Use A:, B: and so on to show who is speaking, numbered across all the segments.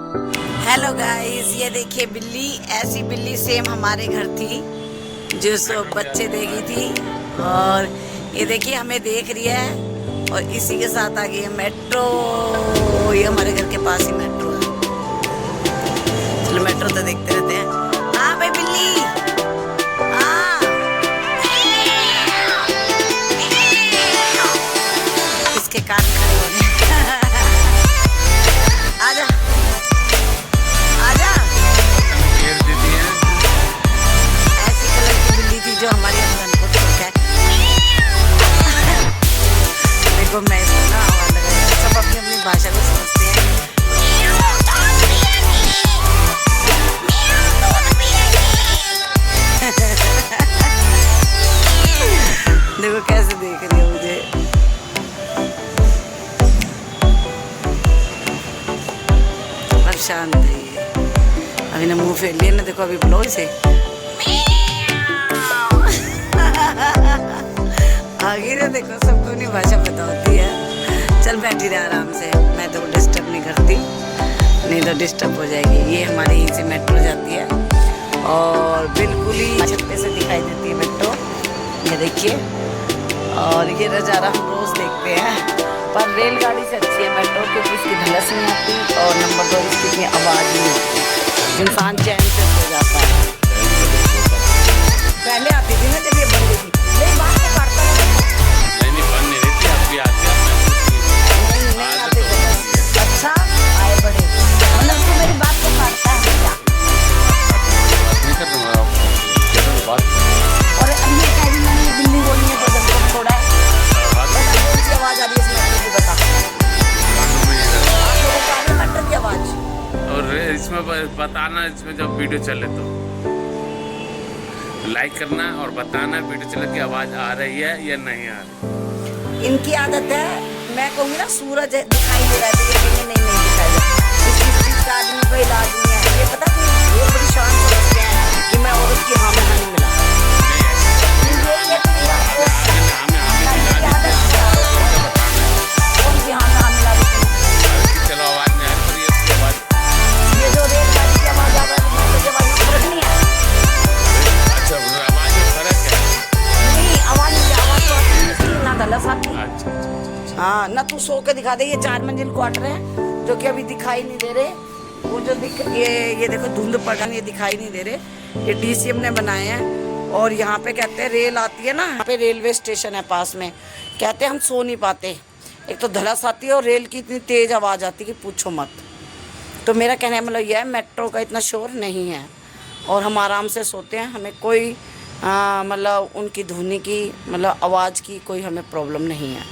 A: Hello guys, ये देखिए बिल्ली। ऐसी बिल्ली सेम हमारे घर थी जो सब बच्चे देगी थी। और ये देखिए हमें देख रही है और इसी के साथ आ गई है मेट्रो। ये हमारे घर के पास ही मेट्रो है। चलो मेट्रो तो देखते रहते हैं। हाँ भाई बिल्ली, हाँ इसके कान खड़े हो गए। आजा आजा। ऐसी कलर की बिल्ली थी जो हमारे अंदर को छोड़ है। देखो मैं इसको ना आवाज लगा, सब अपनी अपनी भाषा को समझते हैं। देखो कैसे देख रही है मुझे। शांत है ये। अभी ना मुंह फेर लिया ना, देखो अभी बुलाओ इसे। आगे ना देखो, सबको नहीं भाषा पता होती है। चल बैठी रहे आराम से, मैं तो डिस्टर्ब नहीं करती, नहीं तो डिस्टर्ब हो जाएगी। ये हमारे यहीं से मेट्रो जाती है और बिल्कुल ही छत पे से दिखाई देती है मेट्रो। ये देखिए, और ये नज़ारा हम रोज देखते हैं। पर रेलगाड़ी से अच्छी है मेट्रो, क्योंकि इसकी धलस नहीं आती और नंबर 2 इसकी इतनी आवाज़ नहीं होती, इंसान चैन से सो जाता है। पहले आती थी ना जब ये बंद थी, नहीं बात तो काटता
B: नहीं बंद नहीं रहती, अब भी आती है।
A: नहीं आती थे। अच्छा आए बड़े, मतलब तू मेरी बात को काटता है क्या?
B: नहीं कर दूंगा बात।
A: और अब ये कह रही मैंने बिल्ली बोली है तो जब तक छोड़ा है आवाज़ आ रही है इसमें, मुझे बता। मटर की आवाज़।
B: और इसमें बताना, इसमें जब वीडियो चले तो लाइक करना और बताना वीडियो चले कि आवाज आ रही है या नहीं आ रही।
A: इनकी आदत है, मैं कहूँगी ना सूरज दिखाई दे रहा है तो ये कहेंगे नहीं दिखाई दे रहा। इस चीज़ का आदमी कोई इलाज नहीं है। ये पता नहीं, ये बड़ी शान समझते हैं कि मैं औरत की हाँ में हाँ नहीं मिला।
B: चलो आवाज नहीं आ रही, इसकी आवाज
A: ये जो रेलगाड़ी की आवाज आ रहा है मुझे आवाज फर्क नहीं है।
B: अच्छा आवाज में फर्क है।
A: नहीं आवाज तो आती ना गलत आती।
B: अच्छा
A: हाँ ना, तू सो के दिखा दे। ये 4 मंजिल क्वार्टर है जो कि अभी दिखाई नहीं दे रहे। वो जो ये देखो धुंध पड़न, ये दिखाई नहीं दे रहे। ये डीसीएम ने बनाए हैं। और यहाँ पे कहते हैं रेल आती है ना, यहाँ पे रेलवे स्टेशन है पास में। कहते हैं हम सो नहीं पाते, एक तो धड़स आती है और रेल की इतनी तेज आवाज़ आती है कि पूछो मत। तो मेरा कहने मतलब यह है, मेट्रो का इतना शोर नहीं है और हम आराम से सोते हैं। हमें कोई मतलब उनकी ध्वनि की, मतलब आवाज़ की कोई हमें प्रॉब्लम नहीं है।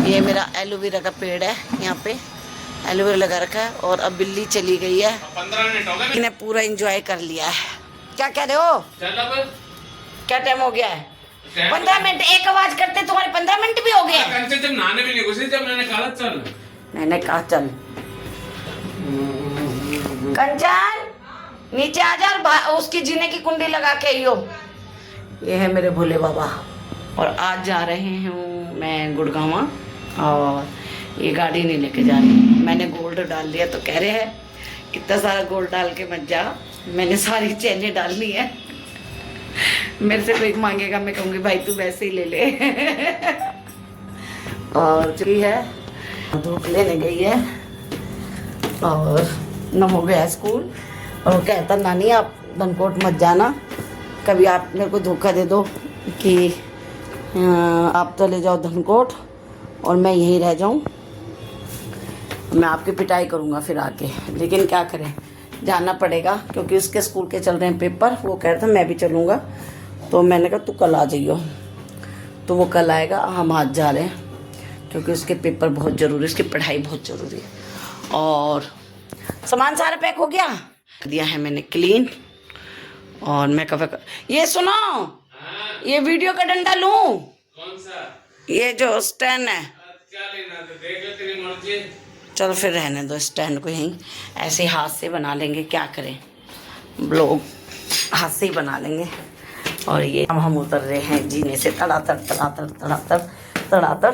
A: ये मेरा एलोवेरा का पेड़ है, यहाँ पे एलोवेरा लगा रखा है। और अब बिल्ली चली गई है,
B: 15 मिनट हो गए,
A: इन्हें पूरा एंजॉय कर लिया है। क्या कह रहे हो? क्या टाइम हो गया है? 15 मिनट एक आवाज करते तुम्हारे 15 मिनट भी हो गए।
B: जब नहाने भी नहीं घुसे, जब मैंने कहा चल,
A: मैंने कहा चल कंचन नीचे आ जा और उसकी जीने की कुंडी लगा के आइयो। ये है मेरे भोले बाबा। और आज जा रहे हूँ मैं गुड़गांव, और ये गाड़ी नहीं लेके जा रही। मैंने गोल्ड डाल दिया तो कह रहे हैं इतना सारा गोल्ड डाल के मत जा। मैंने सारी चेनें डालनी है। मेरे से कोई मांगेगा, मैं कहूँगी भाई तू वैसे ही ले ले। और जो है धूप लेने गई है और न हो गया स्कूल। और वो कहता नानी आप धनकोट मत जाना, कभी आप मेरे को धोखा दे दो कि आप तो ले जाओ धनकोट और मैं यहीं रह जाऊं, मैं आपकी पिटाई करूंगा फिर आके। लेकिन क्या करें, जाना पड़ेगा क्योंकि उसके स्कूल के चल रहे हैं पेपर। वो कह रहा था मैं भी चलूँगा, तो मैंने कहा तू कल आ जाइयो। तो वो कल आएगा, हम आज जा रहे हैं क्योंकि उसके पेपर बहुत ज़रूरी है, उसकी पढ़ाई बहुत ज़रूरी है। और सामान सारा पैक हो गया, दिया है मैंने क्लीन। और मैं कब ये सुनो, ये वीडियो का डंडा लूं?
B: कौन सा?
A: ये जो स्टैंड है।
B: क्या लेना तो देख ले, तेरी मर्जी।
A: चलो फिर रहने दो, स्टैंड को यहीं ऐसे हाथ से बना लेंगे, क्या करें, लोग हाथ से ही बना लेंगे। और ये हम उतर रहे हैं जीने से, तड़ातड़ तड़ातड़ तड़ातड़ तड़ातड़।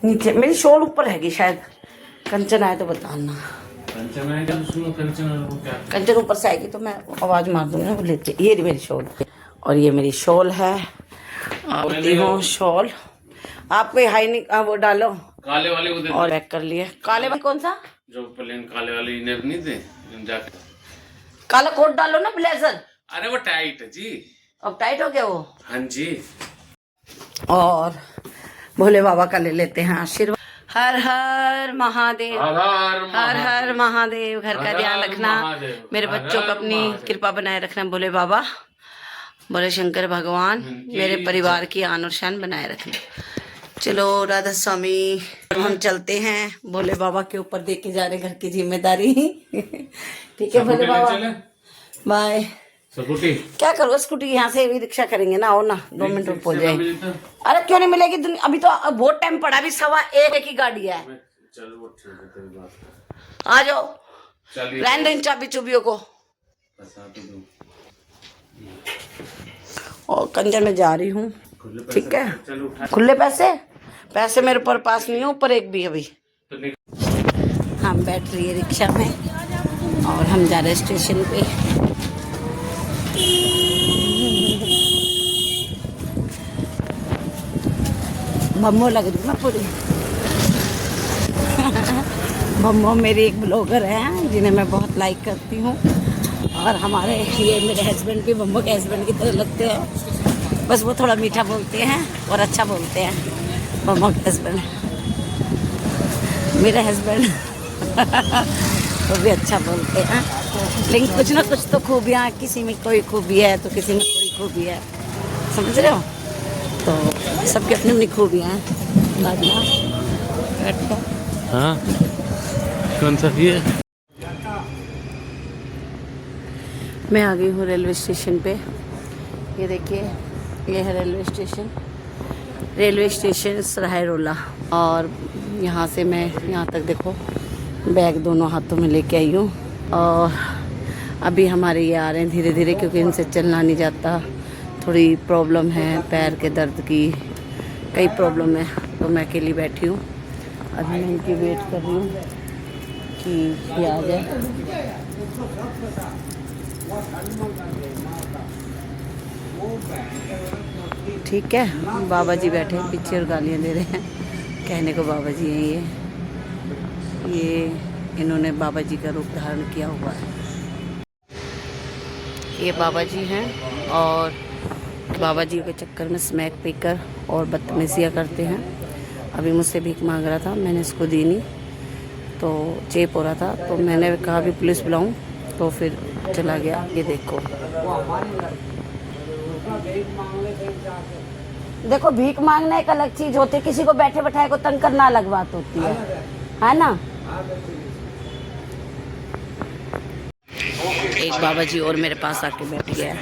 A: नीचे मेरी शॉल ऊपर हैगी शायद, कंचन आए तो बताना।
B: कंचन आएगा तो सुनो, कंचन और वो क्या।
A: कंचन ऊपर से आएगी तो मैं आवाज मार दूंगी ना, वो लेते। ये रही मेरी शॉल, और ये मेरी शॉल है। आती हूँ शॉल। आप कोई हाई नहीं वो डालो,
B: काले वाले को दे
A: और पैक कर लिए। काले वाले कौन सा?
B: जो प्लेन काले वाले इनर नहीं थे जाके।
A: काला कोट डालो ना, ब्लेजर।
B: अरे वो टाइट है जी।
A: अब टाइट हो गया वो।
B: हाँ जी।
A: और भोले बाबा का ले लेते हैं आशीर्वाद। हर हर महादेव, हर हर महादेव। घर का ध्यान रखना, मेरे बच्चों को अपनी कृपा बनाए रखना भोले बाबा, भोले शंकर भगवान, मेरे परिवार की आन और शान बनाए रखना। चलो राधा स्वामी, हम चलते हैं। भोले बाबा के ऊपर दे के जा रहे घर की जिम्मेदारी। ठीक है भोले बाबा, बाय।
B: स्कूटी
A: क्या करो, स्कूटी यहाँ से भी रिक्शा करेंगे ना, हो ना 2 मिनट में पहुंच जाएगी। अरे क्यों नहीं मिलेगी, अभी तो बहुत टाइम पड़ा, अभी 1:15 की गाड़ी है।
B: चलो
A: आ जाओ, रहने दो इन चाबी चुबियों को। और कंजर में जा रही हूँ, ठीक है। खुले पैसे मेरे ऊपर पास नहीं है, ऊपर एक भी अभी। हम बैठ रही है रिक्शा में और हम जा रहे स्टेशन पे। बम्बो लग रही मैं पूरी। बम्बो मेरी एक ब्लॉगर है जिन्हें मैं बहुत लाइक करती हूँ, और हमारे ये मेरे हस्बैंड भी बम्बो के हस्बैंड की तरह लगते हैं, बस वो थोड़ा मीठा बोलते हैं और अच्छा बोलते हैं। बम्बो के हस्बैंड, मेरे हस्बैंड वो भी अच्छा बोलते हैं, लेकिन कुछ ना कुछ तो खूबियाँ, किसी में कोई खूबी है तो किसी में कोई खूबी है, समझ रहे हो। तो सबकी अपनी अपनी खूबियाँ हैं।
B: हाँ कौन सा ये?
A: मैं आ गई हूँ रेलवे स्टेशन पे। ये देखिए, ये है रेलवे स्टेशन सराय रोला। और यहाँ से मैं यहाँ तक देखो, बैग दोनों हाथों में लेके आई हूँ। और अभी हमारे ये आ रहे हैं धीरे धीरे, क्योंकि इनसे चलना नहीं जाता, थोड़ी प्रॉब्लम है पैर के दर्द की, कई प्रॉब्लम है, तो मैं अकेली बैठी हूँ। अभी मैं इनकी वेट कर रही हूँ कि ये आ जाए। ठीक है, बाबा जी बैठे पीछे और गालियाँ दे रहे हैं, कहने को बाबा जी हैं ये इन्होंने बाबा जी का रूप धारण किया हुआ है। ये बाबा जी हैं, और बाबा जी के चक्कर में स्मैक पीकर और बदतमीजियाँ करते हैं। अभी मुझसे भीख मांग रहा था, मैंने इसको दी नहीं, तो चेप हो रहा था, तो मैंने कहा भी पुलिस बुलाऊं, तो फिर चला गया। ये देखो देखो, भीख मांगना एक अलग चीज होती है, किसी को बैठे बैठाए को तंग करना अलग बात होती है ना। एक बाबा जी और मेरे पास आके बैठ गया है,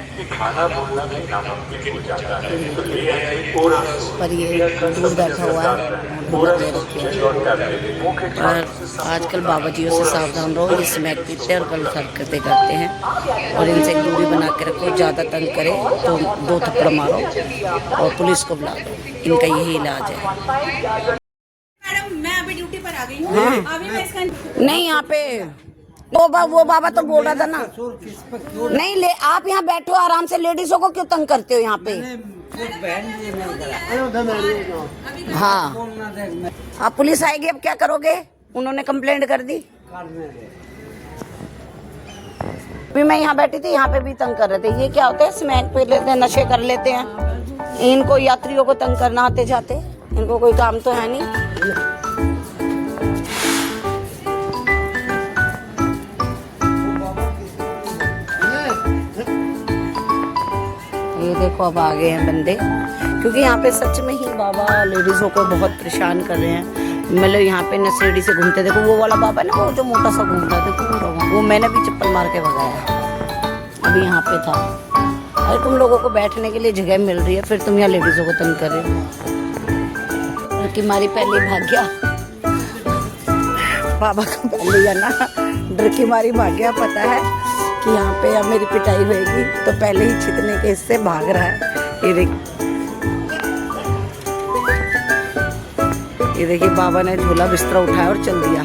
A: पर ये दूर बैठा हुआ है, दूर ले रखी है। और आजकल बाबा जियों से सावधान रहो, ये स्मैक पीते हैं और गलत हरकतें करते हैं, और इनसे दूरी बना के रखो। ज़्यादा तंग करे तो 2 थप्पड़ मारो और पुलिस को बुला दो, इनका यही इलाज है।
C: मैडम मैं अभी ड्यूटी पर आ गई हूँ। हाँ। अभी मैं इसका
A: नहीं, यहाँ पे वो बाबा तो बोल रहा था ना, नहीं ले आप यहाँ बैठो आराम से, लेडीजों को क्यों तंग करते हो यहाँ पे। हाँ, अब पुलिस आएगी, अब क्या करोगे, उन्होंने कंप्लेंट कर दी। अभी मैं यहाँ बैठी थी, यहाँ पे भी तंग कर रहे थे। ये क्या होते हैं, स्मैक पे लेते हैं, नशे कर लेते हैं। इनको यात्रियों को तंग करना आते जाते, इनको कोई काम तो है नहीं। ये देखो, अब आ गए हैं बंदे, क्योंकि यहाँ पे सच में ही बाबा लेडीज़ों को बहुत परेशान कर रहे हैं। मतलब यहाँ पे नशेड़ी से घूमते, देखो वो वाला बाबा है ना, वो जो मोटा सा घूम रहा था, वो मैंने भी चप्पल मार के भगाया, अभी यहाँ पे था। अरे तुम लोगों को बैठने के लिए जगह मिल रही है, फिर तुम यहाँ लेडीज़ों को तंग कर रहे हो। डर की मारी पहले भाग गया बाबा का, पहले या ना डर की मारी भाग गया, पता है कि यहाँ पे अब मेरी पिटाई होगी, तो पहले ही छितने के इससे भाग रहा है। ये देखिए बाबा ने झोला बिस्तरा उठाया और चल दिया।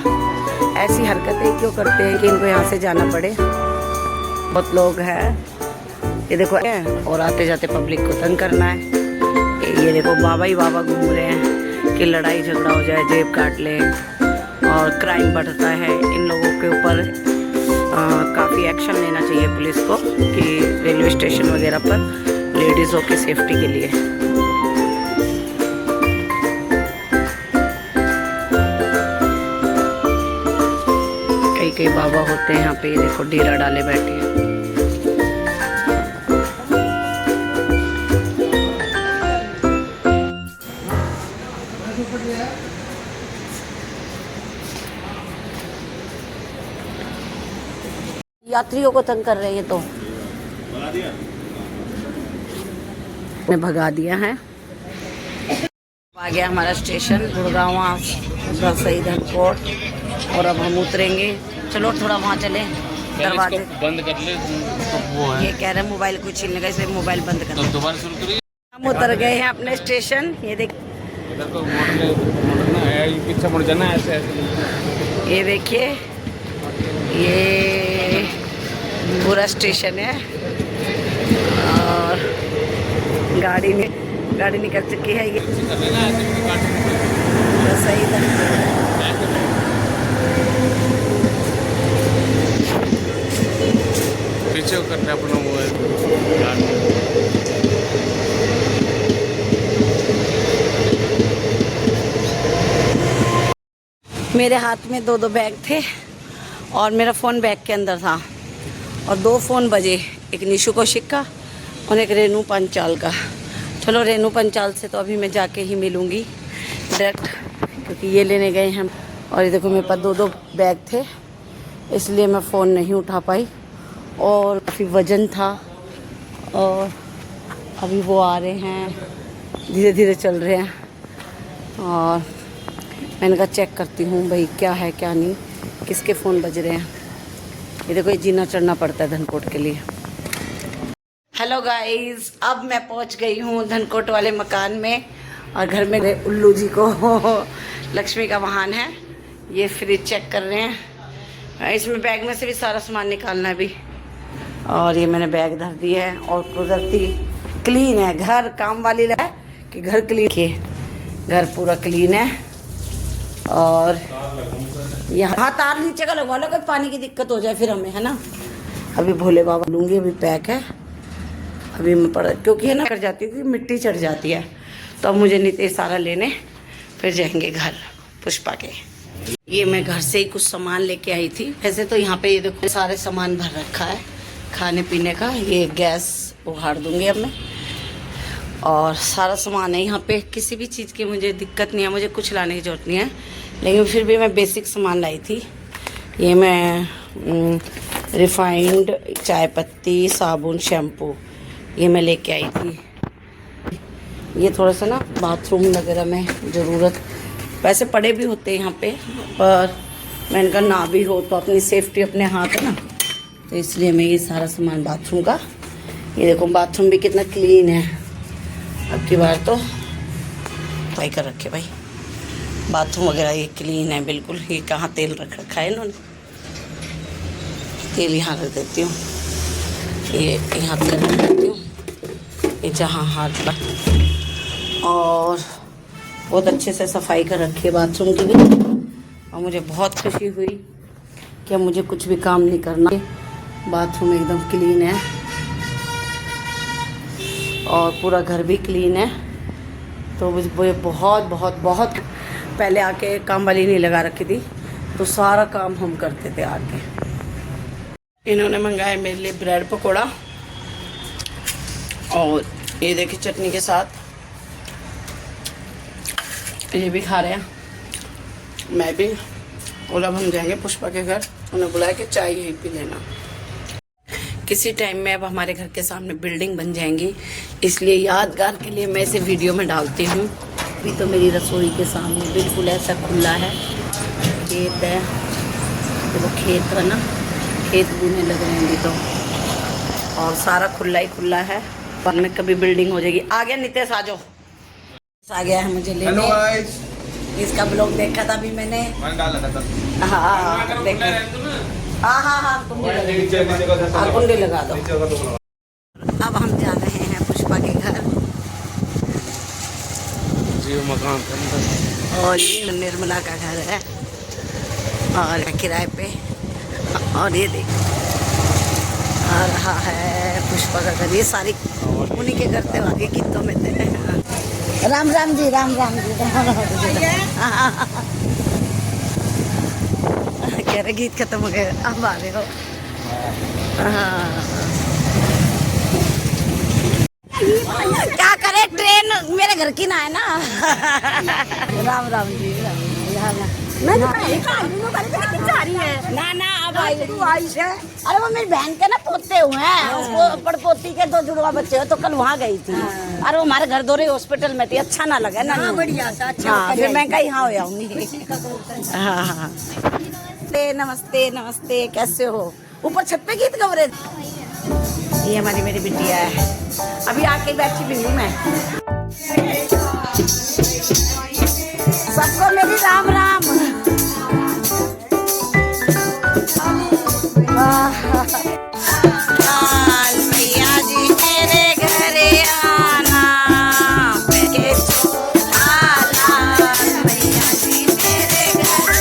A: ऐसी हरकतें क्यों करते हैं कि इनको यहाँ से जाना पड़े। बहुत लोग हैं, ये देखो, और आते जाते पब्लिक को तंग करना है। ये देखो बाबा ही बाबा घूम रहे हैं कि लड़ाई झगड़ा हो जाए, जेब काट ले, और क्राइम बढ़ता है। इन लोगों के ऊपर काफ़ी एक्शन लेना चाहिए पुलिस को कि रेलवे स्टेशन वगैरह पर लेडीज़ों की सेफ्टी के लिए। कई कई बाबा होते हैं यहाँ पे, ये देखो डेरा डाले बैठे हैं। यात्रियों को तंग कर रहे हैं तो भगा दिया है। आ गया हमारा स्टेशन गुड़गांव सही धनकोट, और अब हम उतरेंगे। चलो थोड़ा वहाँ चले, दरवाजे
B: बंद कर ले तो वो है।
A: ये कह रहे हैं मोबाइल को छीनने का, इसलिए मोबाइल बंद कर।
B: तो दोबारा शुरू करिए।
A: हम उतर गए हैं अपने स्टेशन। ये देख,
B: इधर को मोड़ना है, पीछे मुड़ जाना है ऐसे ऐसे।
A: ये देखिए, ये पूरा स्टेशन है और गाड़ी निकल चुकी है। ये सही था।
B: पीछे करना अपना वो है।
A: मेरे हाथ में दो बैग थे और मेरा फ़ोन बैग के अंदर था, और 2 फ़ोन बजे, एक निशु कौशिक का और एक रेनू पंचाल का। चलो रेनू पंचाल से तो अभी मैं जाके ही मिलूँगी डायरेक्ट, क्योंकि ये लेने गए हैं। और ये देखो मेरे पास 2 बैग थे, इसलिए मैं फ़ोन नहीं उठा पाई, और काफ़ी वज़न था। और अभी वो आ रहे हैं, धीरे धीरे चल रहे हैं, और मैंने कहा चेक करती हूँ भाई क्या है क्या नहीं, किसके फ़ोन बज रहे हैं। ये देखो, ये जीना चढ़ना पड़ता है धनकोट के लिए। हेलो गाइस, अब मैं पहुंच गई हूँ धनकोट वाले मकान में, और घर में उल्लू जी को लक्ष्मी का वाहन है। ये फ्रिज चेक कर रहे हैं, इसमें बैग में से भी सारा सामान निकालना है अभी। और ये मैंने बैग धर दी है, और कुदरती क्लीन है घर। काम वाली लगा कि घर क्लीन किए, घर पूरा क्लीन है। और यहाँ तार नीचे का लगवा लो, अगर पानी की दिक्कत हो जाए फिर हमें, है ना। अभी भोले बाबा लूँगी, अभी पैक है। अभी मैं क्योंकि है ना कर जाती थी, मिट्टी चढ़ जाती है, तो अब मुझे नीचे सारा लेने फिर जाएंगे घर पुष्पा के। ये मैं घर से ही कुछ सामान लेके आई थी। वैसे तो यहाँ पे ये देखो सारे सामान भर रखा है खाने पीने का। ये गैस उखाड़ दूँगी अब मैं, और सारा सामान है यहाँ पे। किसी भी चीज़ की मुझे दिक्कत नहीं है, मुझे कुछ लाने की ज़रूरत नहीं है, लेकिन फिर भी मैं बेसिक सामान लाई थी। ये मैं रिफाइंड चाय पत्ती, साबुन, शैम्पू, ये मैं लेके आई थी। ये थोड़ा सा ना बाथरूम वगैरह में ज़रूरत, वैसे पड़े भी होते हैं यहाँ पे, पर मैंने कहा ना भी हो तो अपनी सेफ्टी अपने हाथ है ना, तो इसलिए मैं ये सारा सामान बाथरूम का। ये देखो बाथरूम भी कितना क्लीन है, अब की बार तो सफाई कर रखे भाई। बाथरूम वगैरह ये क्लीन है बिल्कुल। ये कहाँ तेल रख रखा है इन्होंने, तेल यहाँ रख देती हूँ, ये यहाँ तेल रख देती हूँ, ये जहाँ हाथ लग। और बहुत अच्छे से सफाई कर रखी है बाथरूम की भी, और मुझे बहुत खुशी हुई कि मुझे कुछ भी काम नहीं करना। बाथरूम एकदम क्लीन है, और पूरा घर भी क्लीन है। तो मुझे बहुत बहुत बहुत पहले आके काम वाली नहीं लगा रखी थी, तो सारा काम हम करते थे आके। इन्होंने मंगाया मेरे लिए ब्रेड पकोड़ा, और ये देखिए चटनी के साथ ये भी खा रहे हैं। मैं भी, और अब हम जाएंगे पुष्पा के घर। उन्होंने बुलाया कि चाय यहीं पी लेना। किसी टाइम में अब हमारे घर के सामने बिल्डिंग बन जाएंगी, इसलिए यादगार के लिए मैं इसे वीडियो में डालती हूँ। अभी तो मेरी रसोई के सामने बिल्कुल ऐसा खुला है, खेत है, तो खेत है ना, खेत बुने लग रहे हैं अभी तो, और सारा खुला ही खुला है। बाद में कभी बिल्डिंग हो जाएगी। आ गया नितेश, आ जाओ। आ गया है मुझे लेने। इसका ब्लॉग देखा था अभी मैंने
D: डाला था।
A: हाँ देखो, हाँ कुंडी लगा दो। अब हम जा रहे हैं पुष्पा के घर
B: जी मकान के अंदर।
A: और ये निर्मला का घर है और किराए पे। और ये देखो आ रहा है पुष्पा का घर। ये सारी उन्हीं के घर थे, आगे गीतों में थे। राम राम जी, राम राम जी, राम राम जी। कह रहे गीत खत्म हो गए, अब आ रहे हो। क्या करे, ट्रेन मेरे घर की ना है ना। राम राम जी, राम राम। ना ना अब आई है। अरे वो मेरी बहन के ना पोते हुए हैं, उसको पड़पोती के 2 जुड़वा बच्चे हो, तो कल वहाँ गई थी। अरे वो हमारे घर दोरे हॉस्पिटल में थी, अच्छा ना लगे ना। बढ़िया अच्छा। हाँ फिर मैं कहीं यहाँ हो आऊंगी। हाँ नमस्ते नमस्ते, कैसे हो? ऊपर छत पे गीत गा रहे। ये हमारी मेरी बिटिया है, अभी आके बैठी भी हूँ मैं। सबको मेरी राम राम। लाल मैया जी मेरे घरे आना, लाल मैया जी मेरे घरे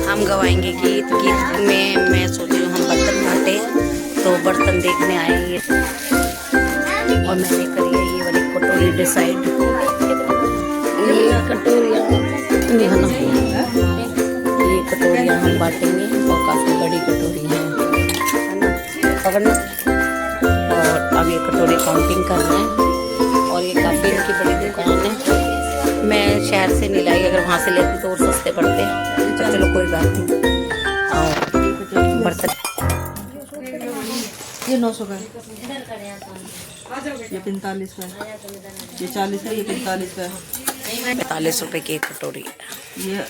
A: हम गवाएंगे गीत। गीत में मैं सोच रही हूँ हम बर्तन बांटे, तो बर्तन देखने आएंगे। और मैंने करी है ये वाली कटोरी डिसाइड। ये कटोरियाँ हम बांटेंगे और काफ़ी बड़ी कटोरी है ना, पकड़ना। और अब ये कटोरी काउंटिंग कर रहे हैं। और ये काफ़ी इनकी बड़ी दुकान है। मैं शहर से नहीं लाई, अगर वहाँ से लेती तो और सस्ते पड़ते हैं। तो चलो कोई बात नहीं। और बर्तन
D: ये 900 का है, ये 45 का है, ये 40 है, ये 45 का है।
A: 45 रुपए की एक कटोरी।
D: ये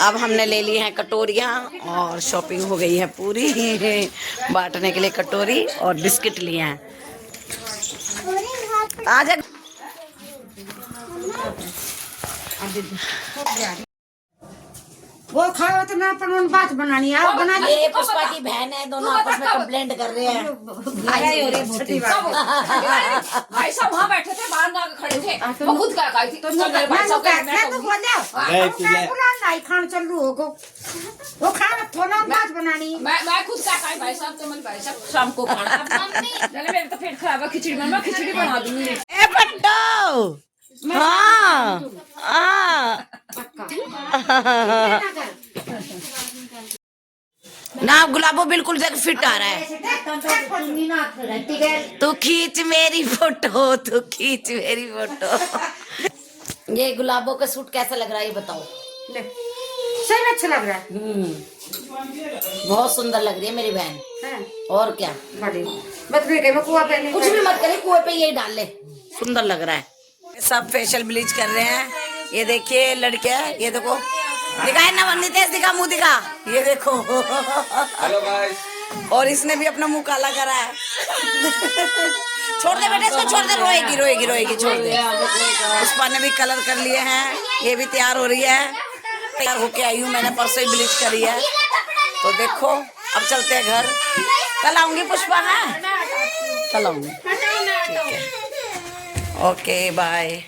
A: अब हमने ले ली हैं कटोरियाँ और शॉपिंग हो गई है पूरी। बांटने के लिए कटोरी और बिस्किट लिए हैं। आ जा।
E: वो खाओ तो ना अपन बात बनानी है, आप बना ली।
A: ये पुष्पा की बहन है, दोनों आपस में कंप्लेंट कर रहे हैं।
F: भाई साहब वहाँ बैठे थे, बाहर ना खड़े थे, वो खुद क्या खाई थी तो मेरे भाई साहब
E: तो बोले नहीं खान चलू होगो, वो खाना थोड़ा बात बनानी।
F: मैं खुद क्या खाई भाई साहब, तो मेरे भाई साहब शाम को खाना चले, मेरे तो पेट खराब है, खिचड़ी में मैं खिचड़ी बना दूंगी।
A: ए पट्टो, हाँ ना गुलाबो बिल्कुल जग फिट आ रहा है। तू खींच मेरी फोटो, तू खींच मेरी फोटो। ये गुलाबो का सूट कैसा लग रहा है ये बताओ।
E: सही अच्छा लग रहा है।
A: बहुत सुंदर लग रही है मेरी बहन। और क्या, कुछ भी मत करे, कुएं पे यही डाल ले, सुंदर लग रहा है। सब फेशियल ब्लीच कर रहे हैं। ये देखिए लड़कियां, ये देखो, दिखाए ना नितेश, दिखा मुंह दिखा, ये देखो।
B: Hello guys.
A: और इसने भी अपना मुंह काला करा है। छोड़ दे बेटा इसको, छोड़ दे, रोएगी रोएगी रोएगी, छोड़ दे। पुष्पा ने भी कलर कर लिए हैं, ये भी तैयार हो रही है। तैयार होके आई हूँ मैंने, परसों ही ब्लीच करी है। तो देखो अब चलते हैं घर। कल आऊंगी पुष्पा, है कल आऊंगी। ठीक है, ओके बाय।